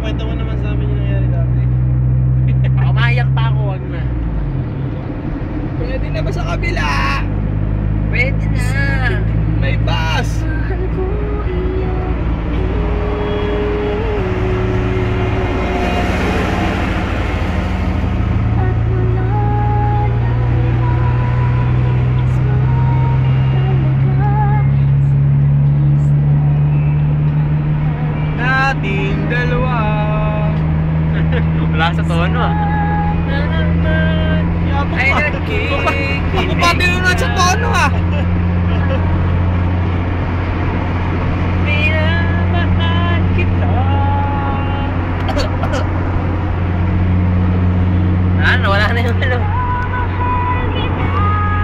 kwento mo naman sa amin yung nangyari dati. Baka mahiyak pa ako, wag na. Pwede na ba sa kabila? Pwede na. May bus! Nating dalawa. Wala sa tono ah. Ay, ako pa tinunod sa tono ah. Minamahal kita. Ano, wala na yung ano.